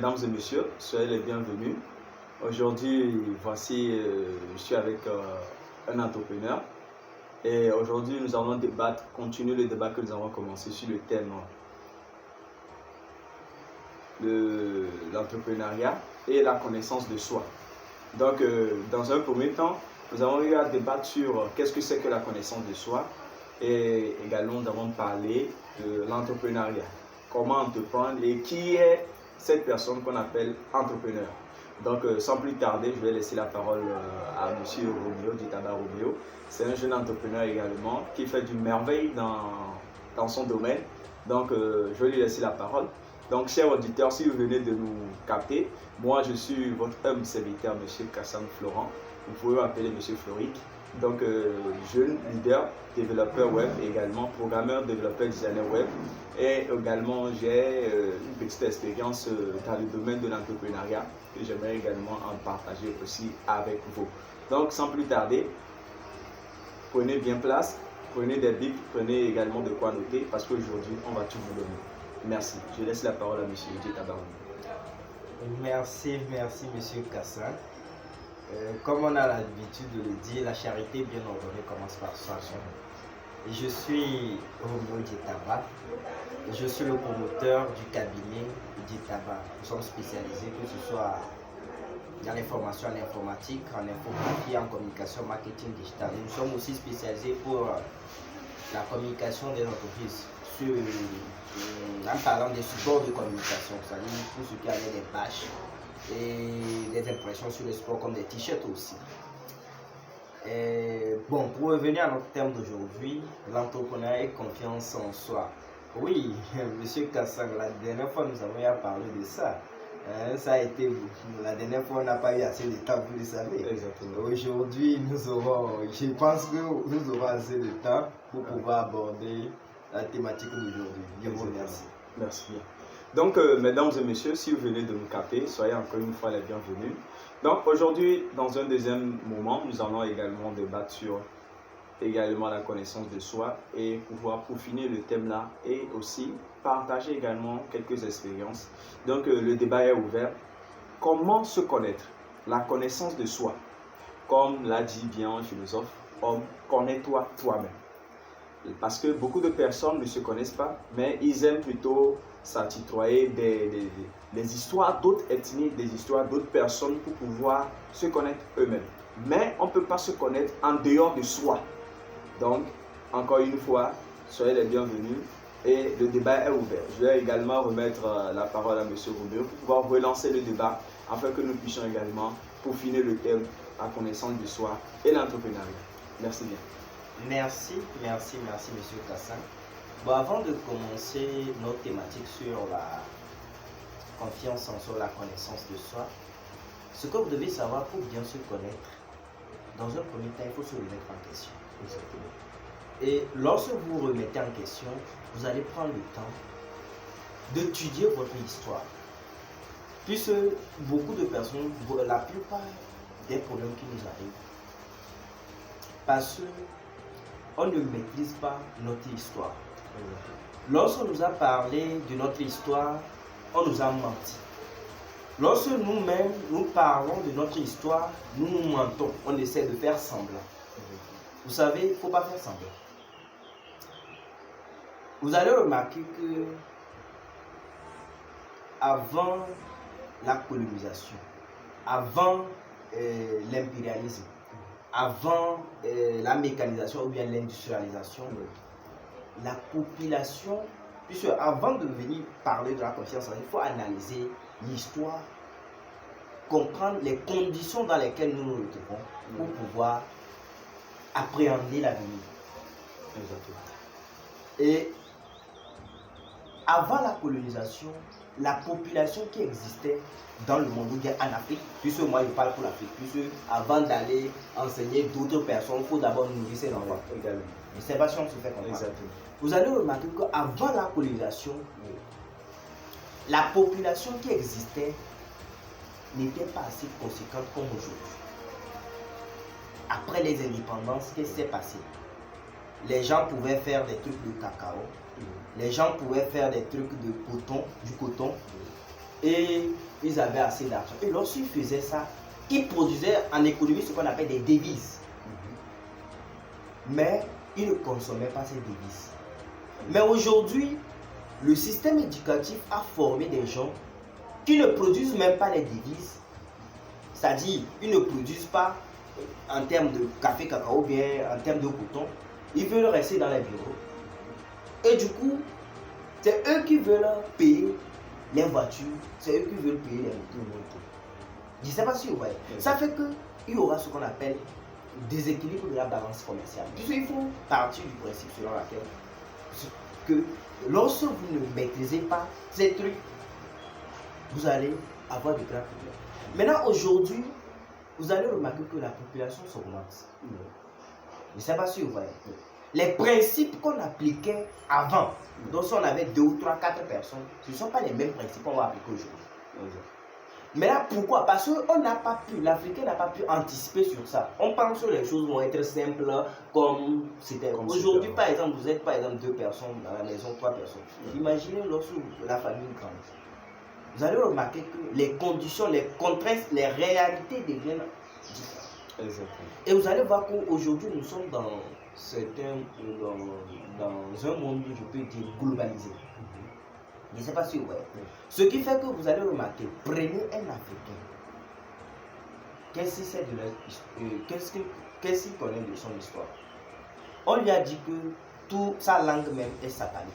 mesdames et messieurs, soyez les bienvenus. Aujourd'hui, voici, je suis avec un entrepreneur et aujourd'hui nous allons débattre, continuer le débat que nous avons commencé sur le thème de l'entrepreneuriat et la connaissance de soi. Donc, dans un premier temps, nous avons eu à débattre sur qu'est-ce que c'est que la connaissance de soi et également nous avons parlé de l'entrepreneuriat, comment entreprendre et qui est cette personne qu'on appelle entrepreneur. Donc, sans plus tarder, je vais laisser la parole à M. Romeo, Ditaba Romeo. C'est un jeune entrepreneur également qui fait du merveille dans son domaine. Donc, je vais lui laisser la parole. Donc, chers auditeurs, si vous venez de nous capter, moi, je suis votre humble serviteur, M. Kassan Florent. Vous pouvez m'appeler M. Floric. Donc, jeune leader, développeur web, également programmeur, développeur, designer web. Et également, j'ai une petite expérience dans le domaine de l'entrepreneuriat que j'aimerais également en partager aussi avec vous. Donc, sans plus tarder, prenez bien place, prenez des bics, prenez également de quoi noter parce qu'aujourd'hui, on va tout vous donner. Merci. Je laisse la parole à M. Ditaba. Merci, M. Kassan. Comme on a l'habitude de le dire, la charité bien ordonnée commence par soi. Et je suis Romeo Ditaba. Je suis le promoteur du cabinet Ditaba. Nous sommes spécialisés, que ce soit dans les formations en informatique, en infographie, en communication, marketing digital. Et nous sommes aussi spécialisés pour la communication des entreprises, en parlant des supports de communication, c'est-à-dire tout ce qui a des pages et des impressions sur le sport comme des t-shirts aussi. Bon, pour revenir à notre thème d'aujourd'hui, l'entrepreneuriat et confiance en soi. Oui, M. Kassan, la dernière fois nous avons parlé de ça. Ça a été, la dernière fois on n'a pas eu assez de temps, vous le savez. Exactement. Aujourd'hui, je pense que nous aurons assez de temps pour pouvoir aborder la thématique d'aujourd'hui. Je vous remercie. Merci bien. Donc, mesdames et messieurs, si vous venez de nous capter, soyez encore une fois les bienvenus. Donc, aujourd'hui, dans un deuxième moment, nous allons également débattre sur également la connaissance de soi et pouvoir peaufiner le thème là et aussi partager également quelques expériences. Donc, le débat est ouvert. Comment se connaître? La connaissance de soi. Comme l'a dit bien un philosophe, homme, connais-toi toi-même. Parce que beaucoup de personnes ne se connaissent pas, mais ils aiment plutôt s'attitroyer des histoires d'autres ethnies, des histoires d'autres personnes pour pouvoir se connaître eux-mêmes. Mais on ne peut pas se connaître en dehors de soi. Donc, encore une fois, soyez les bienvenus et le débat est ouvert. Je vais également remettre la parole à M. Romeo pour pouvoir relancer le débat afin que nous puissions également peaufiner le thème la connaissance de soi et l'entrepreneuriat. Merci bien. Merci, M. Kassan. Bon, avant de commencer notre thématique sur la confiance en soi, la connaissance de soi, ce que vous devez savoir pour bien se connaître, dans un premier temps, il faut se remettre en question. Exactement. Et lorsque vous vous remettez en question, vous allez prendre le temps d'étudier votre histoire. Puisque beaucoup de personnes, la plupart des problèmes qui nous arrivent, parce qu'on ne maîtrise pas notre histoire. Lorsqu'on nous a parlé de notre histoire, on nous a menti. Lorsque nous-mêmes, nous parlons de notre histoire, nous nous mentons. On essaie de faire semblant. Vous savez, il ne faut pas faire semblant. Vous allez remarquer que avant la colonisation, avant l'impérialisme, avant la mécanisation ou bien l'industrialisation, la population, puisque avant de venir parler de la confiance, il faut analyser l'histoire, comprendre les conditions dans lesquelles nous nous retrouvons pour pouvoir appréhender l'avenir. Et avant la colonisation, la population qui existait dans le monde, ou bien en Afrique, puisque moi je parle pour l'Afrique, puisque avant d'aller enseigner d'autres personnes, il faut d'abord nourrir ses enfants. Je ne sais pas si on se fait comprendre. Exactement. Vous allez remarquer qu'avant la colonisation, la population qui existait n'était pas assez conséquente comme aujourd'hui. Après les indépendances, qu'est-ce qui s'est passé? Les gens pouvaient faire des trucs de cacao, les gens pouvaient faire des trucs de coton, du coton, et ils avaient assez d'argent. Et lorsqu'ils faisaient ça, ils produisaient en économie ce qu'on appelle des devises. Mais ils ne consommaient pas ces devises. Mais aujourd'hui, le système éducatif a formé des gens qui ne produisent même pas les devises. C'est-à-dire, ils ne produisent pas en termes de café, cacao, ou bien en termes de coton. Ils veulent rester dans les bureaux. Et du coup, c'est eux qui veulent payer les voitures, c'est eux qui veulent payer les motos. Je ne sais pas si vous voyez. Ça fait qu'il y aura ce qu'on appelle déséquilibre de la balance commerciale. Puisqu'il faut partir du principe selon lequel que lorsque vous ne maîtrisez pas ces trucs, vous allez avoir de grands problèmes. Maintenant, aujourd'hui, vous allez remarquer que la population s'augmente. Je ne sais pas si vous voyez. Les principes qu'on appliquait avant, donc si on avait 2 ou 3, 4 personnes, ce ne sont pas les mêmes principes qu'on va appliquer aujourd'hui. Mais là, pourquoi? Parce qu'on n'a pas pu, l'Africain n'a pas pu anticiper sur ça. On pense que les choses vont être simples comme c'était. Aujourd'hui, par exemple, vous êtes par exemple 2 personnes dans la maison, 3 personnes. Imaginez lorsque la famille grandit. Vous allez remarquer que les conditions, les contraintes, les réalités deviennent différentes. Exactement. Et vous allez voir qu'aujourd'hui, nous sommes dans un monde, je peux dire, globalisé. Je ne sais pas si vous voyez. Ce qui fait que vous allez remarquer, prenez un Africain. Qu'est-ce qu'il connaît de son histoire? On lui a dit que toute sa langue même est satanique.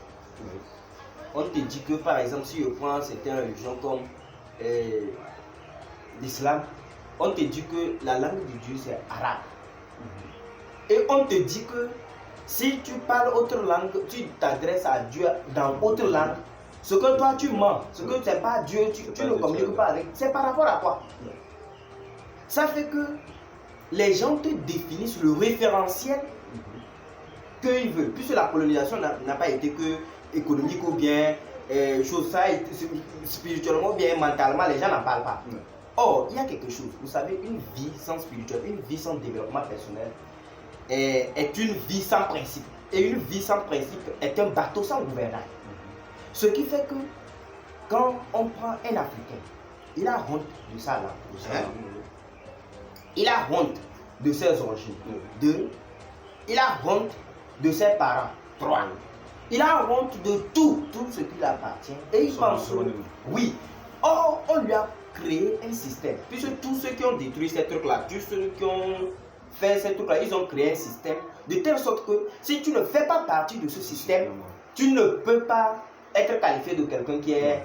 On te dit que, par exemple, si je prends certaines religions comme l'islam, on te dit que la langue de Dieu c'est arabe. Et on te dit que si tu parles autre langue, tu t'adresses à Dieu dans autre langue, ce que toi tu mens, ce que tu n'es pas Dieu, tu ne communiques pas avec, c'est par rapport à quoi? Ça fait que les gens te définissent le référentiel qu'ils veulent. Puisque la colonisation n'a pas été que économique ou bien chose ça, spirituellement ou bien mentalement, les gens n'en parlent pas. Or, il y a quelque chose. Vous savez, une vie sans spirituel, une vie sans développement personnel est une vie sans principe. Et une vie sans principe est un bateau sans gouvernail. Ce qui fait que quand on prend un Africain, il a honte de sa langue. Il a honte de ses origines. 2. Il a honte de ses parents. 3. Il a honte de tout ce qui lui appartient. Et il pense que, oui. Or, on lui a créé un système. Puisque tous ceux qui ont détruit ces trucs-là, tous ceux qui ont fait ces trucs-là, ils ont créé un système de telle sorte que si tu ne fais pas partie de ce système, tu ne peux pas être qualifié de quelqu'un qui est